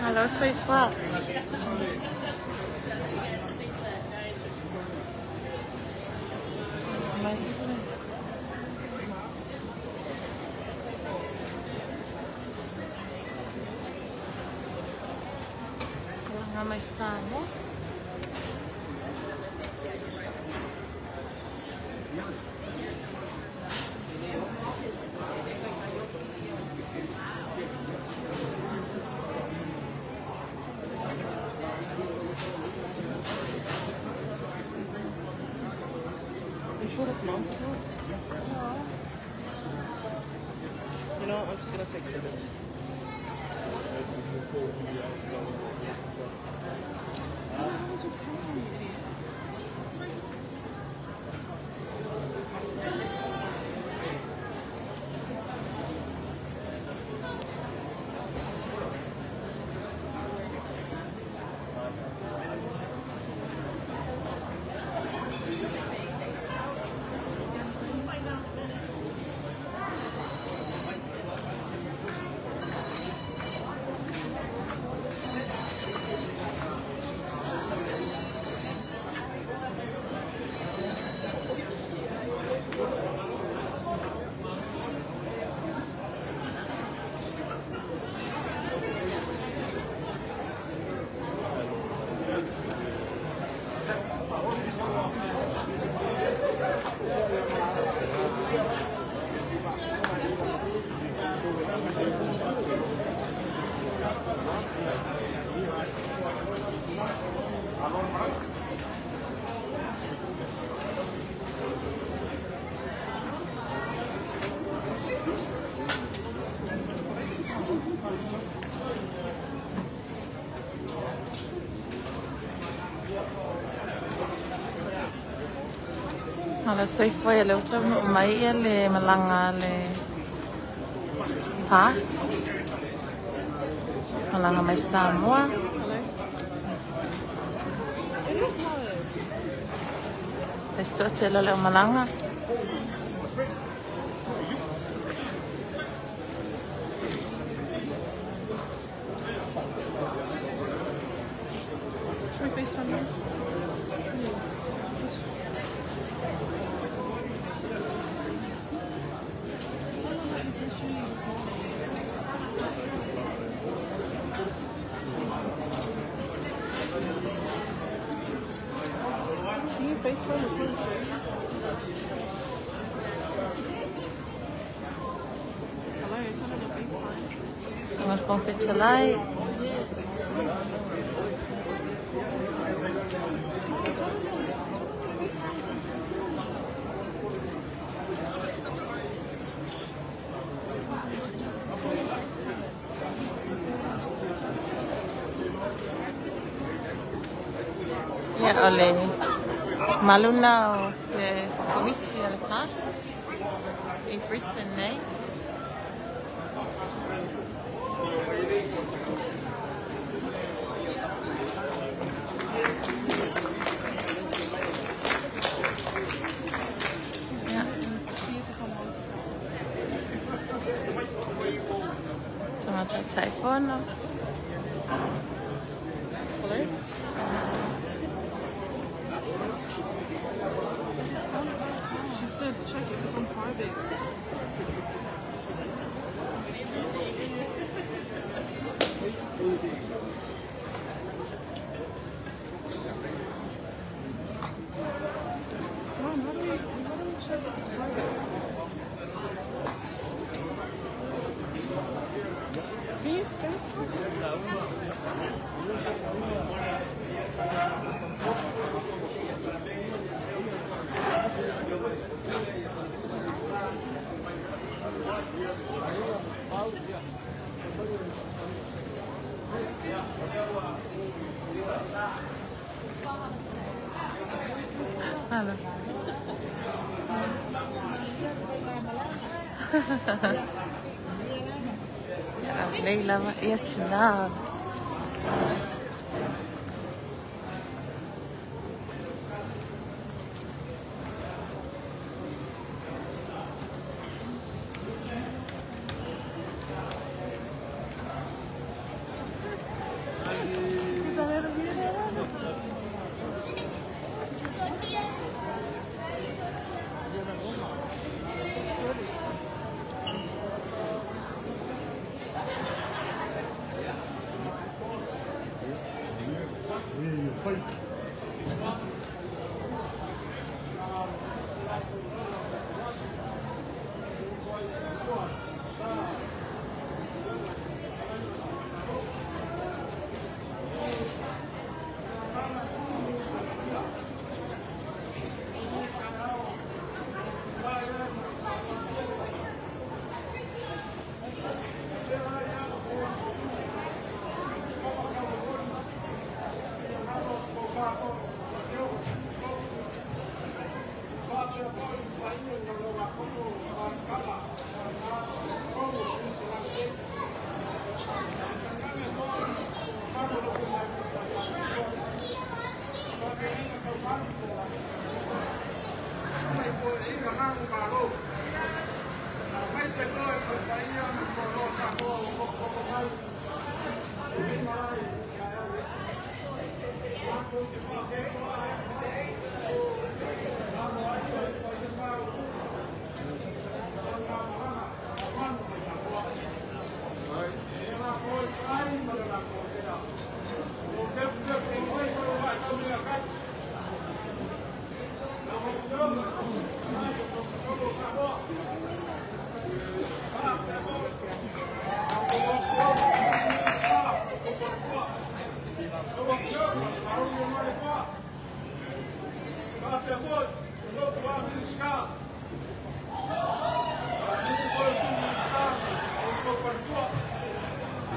Alors, c'est quoi? Nga may samo. You sure that's mom's account? You know, I'm just gonna text the bits. Ala sei foi le uta mai le malanga le fast. Malanga mai Samoa. Esto te lo le malanga. Should we FaceTime now? Can you FaceTime or phone share? Hello, you're turning your FaceTime. Sangat komplit selai. Ya oleh maluna le komiti le fast in Brisbane, né? Ja. Så man tager telefonen op. Hello? She said check if it's on private. Mom, how do we check if it's private? Can you Alles. Ja, Leila var jättesnabb.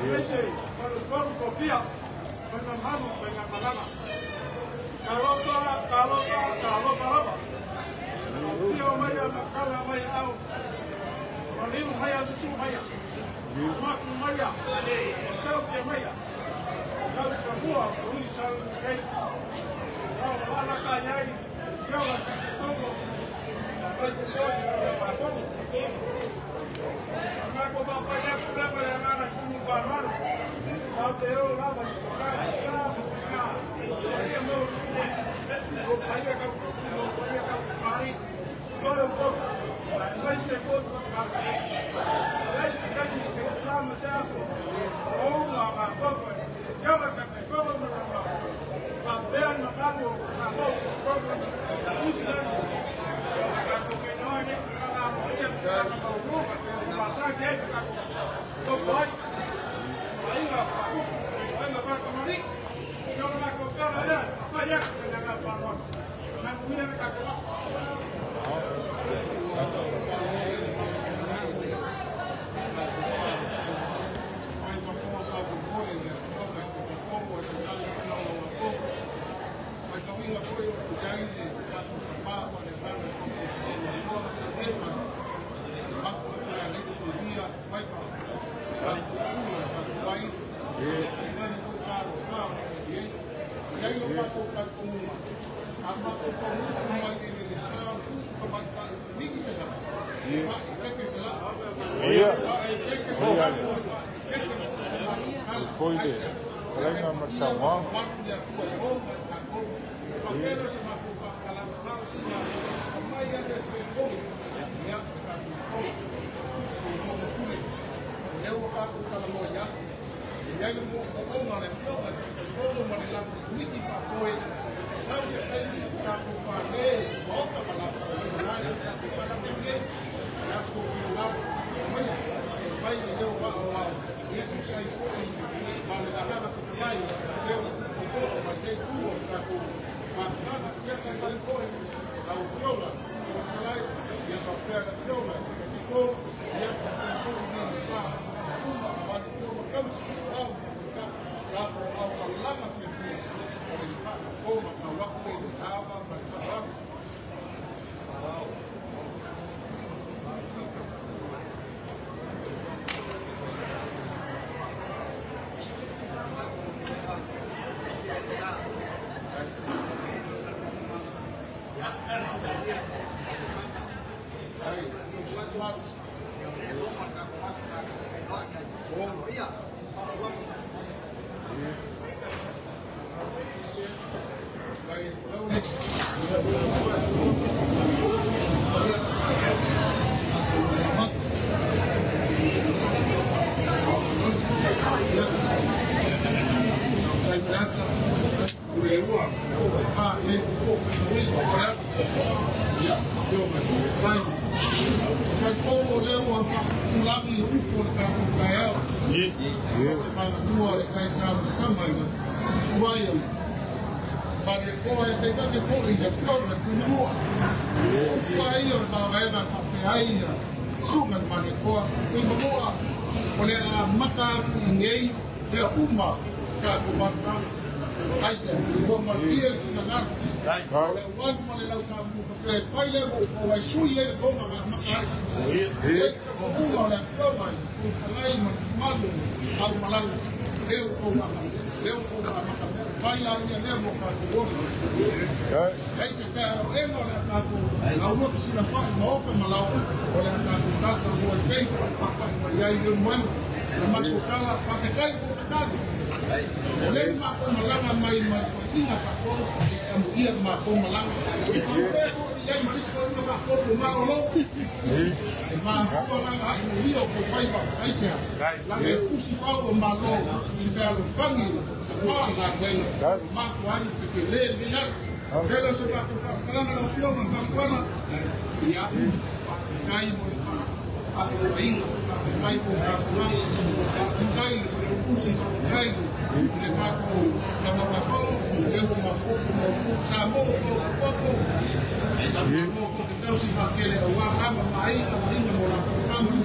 Ese, para el pueblo confía, con las manos, con la palabra. Calota. Confía, Maya, Macala, Maya, Ao. Maliu, Maya, Susu, Maya. Maku, Maya. Selfie, Maya. Lalu semua, tulisan, kain. Kalau ala kaya ini, jangan tunggu. Aku bapaknya sudah berangkat ke Barat. Kalau dia lama di Barat, sama. Dia mau upaya kemari. Kalau saya sebut, saya sekali selama saya oh lama kau, jangan kau berlama. Kapan makan sama kau usaha. Aku kena ni kalau mau pasang dia aku boy aí nggak kemari kalau aku ada apa ya dengan panon dengan punya aku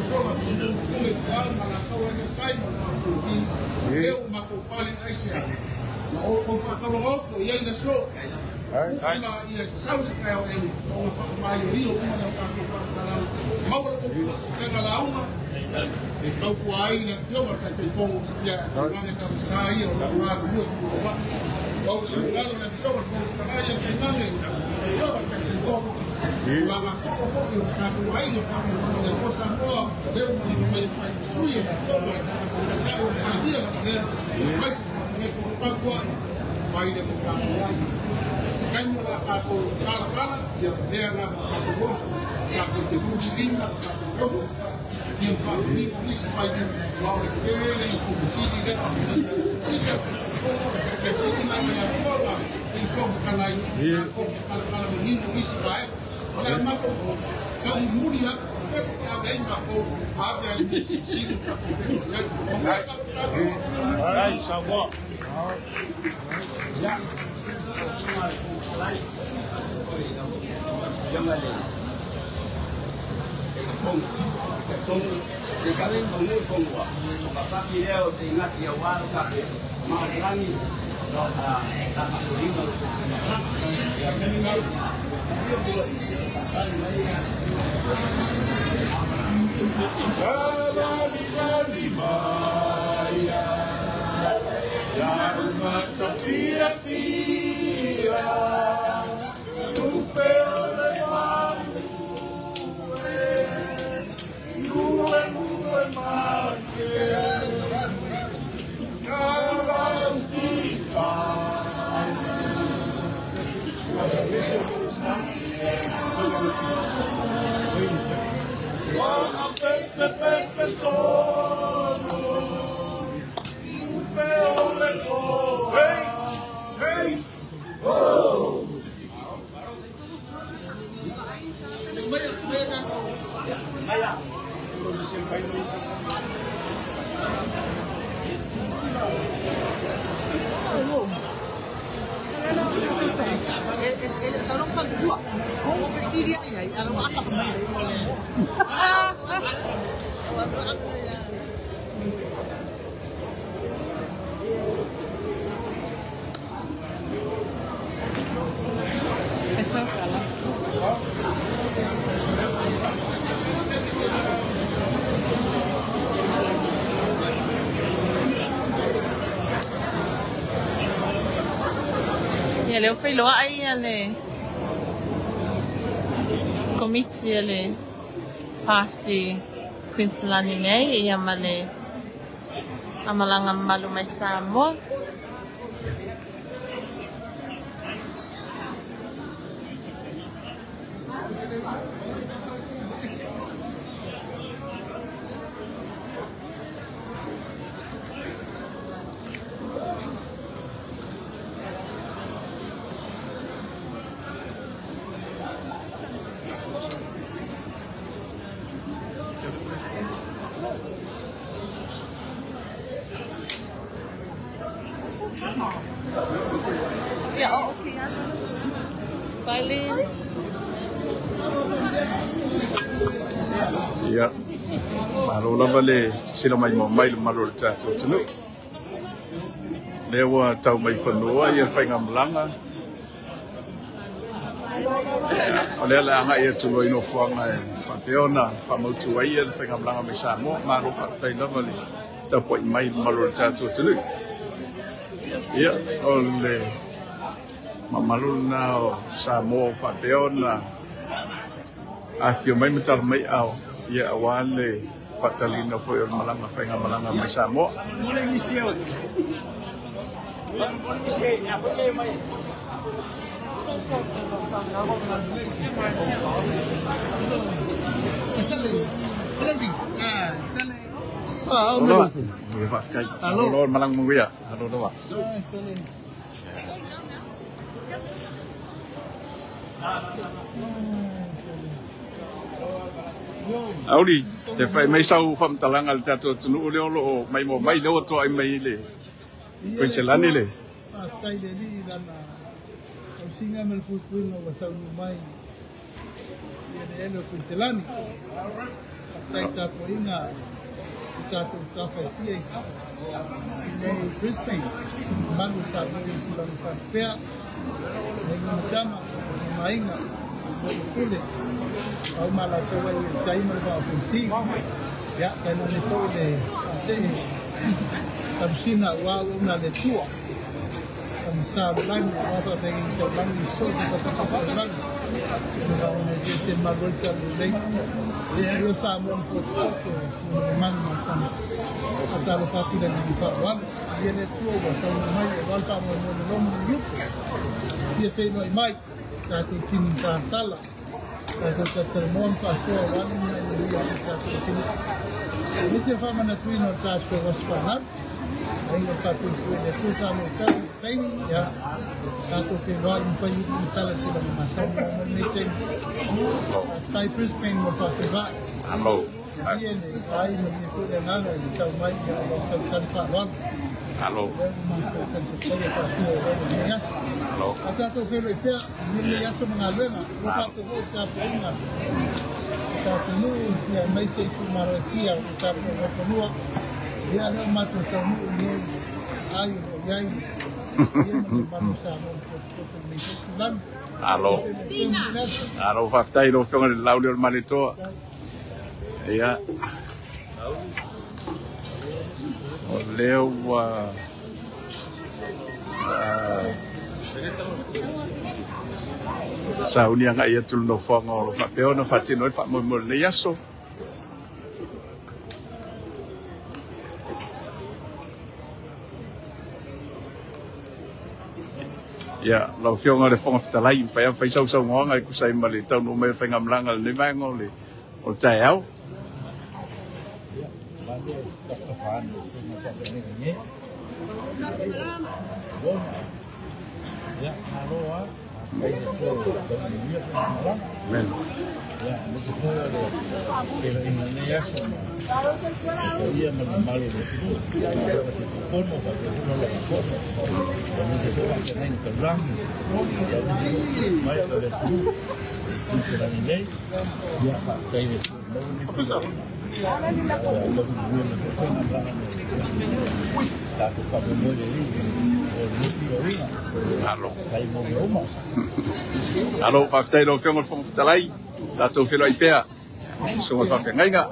sola kung ikaw malakaw ang time eu makupali ay siya o fakaloroto iay na so uma ia sausa kaya ele o maioria uma não tá falando mal o pega lá uma e kau kuai na eu até tem bom ia na cabeçai ou na lado do ou se lá na eu vou trabalhar que não é eu até tem bom lá na copo na kuai no na coisa boa eu não me faz suia eu dia mas é por kuai vai de Kanya la ako kala ya era ako boss ya ko te building na ako ni family ni spine wa ele ko city de city ko city na ya bola in ko kana ya ko kala ni ni spine wala ma ko ka muri ya ko ka dai ma ko ave ni city ka ko ai sawa ya Ele foi lá aí ele comite ele faz Queensland nei e amale amalanga malu mai Samoa ya oh okay Bye. Ya, malu lama le sila mai mai malu le tato tunu. Lewa tau mai whanua ia whainga malanga. Ole la anga ia tulo ino fuanga e whapeona whamautu ai ia whainga malanga me Samoa. Maru whaktai lama le tau poi mai malu le tato tunu. Ia, ole mamalu na o Samoa whapeona. Afio mai matar mai au ia awale patalina foi o malanga whainga malanga mai Samoa. Halo. Halo malang mungguya. Halo doa. Auri, te fai mai sau fam talanga le tato tunu le o mai mo mai no to ai mai le. Queensland le. Tai le ni lana. Au singa mel putu no wa tau mai. Ia de eno Queensland. tai tapo inga tapo tapo ia nei Brisbane mangu sa mo tulang pea nei mutama mainga kule au mala tawa i taima ba puti ya kana ni ko de se tamsina wa una le tua tamsa lang wa ba de to lang so se ba ta lang no una se magolta de yo sa mo po ko man masana atalo partida di farwa viene tua wa ta mai volta mo no mo yu ye fe no mai ta ko tin ka sala ta termon passou lá no dia que me se fama na tuino tá que was falar ainda tá tudo depois a no caso tem já tá to que vai um país de talento da massa não tem sai Brisbane no tá que vai alô aí no dia de nada então vai já tá alô alô até tô vendo aí me já sou uma lena vou para tu voltar para uma tamu ya mai sei tu marakia tamu konua ya na matu tamu ni ai ai alô alô faftai no fiona de laudio manitoa ia leo sa unia nga ia tul no fonga o fa peo no fatino fa mo le yaso ya lo fionga le fonga fitalai fa sau ngonga ku sai mali tau no me fa ngamlanga le mai ngole o taiao ya halo men ya no se puede pero en la niña todavía me malo de su forma para que no lo forma cuando se toca que no te blanco ya vaya de su se la niña ya está ahí alô faftai no fiona fonga fitalai tatou felo ai pea so fa fengainga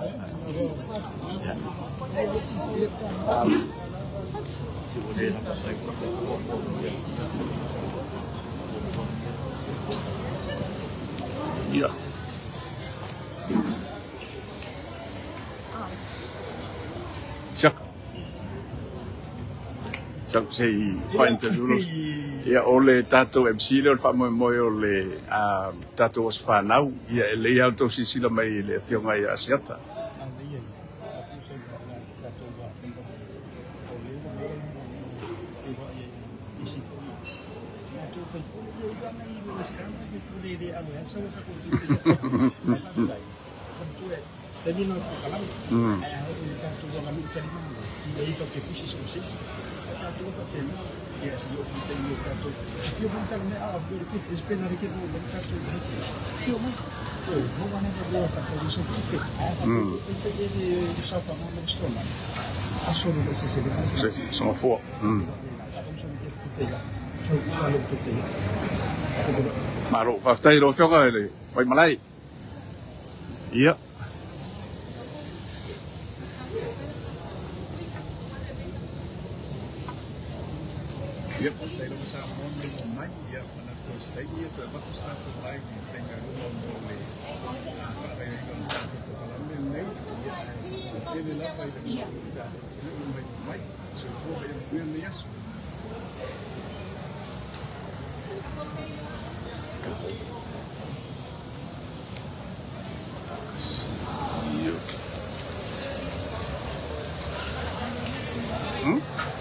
ya Chak sei fine to do ia ole tato MC le fa mo ole tato was fa now ia le auto sisila mai le fionga ia asiata sono fuori ma lo fa stai lo fionga le vai malai ia Yep, they don't sound only on my yeah, when I was staying here, but to start to like you think I don't know only I don't talk to Colombian name, yeah, I really love my so really yes. Hmm?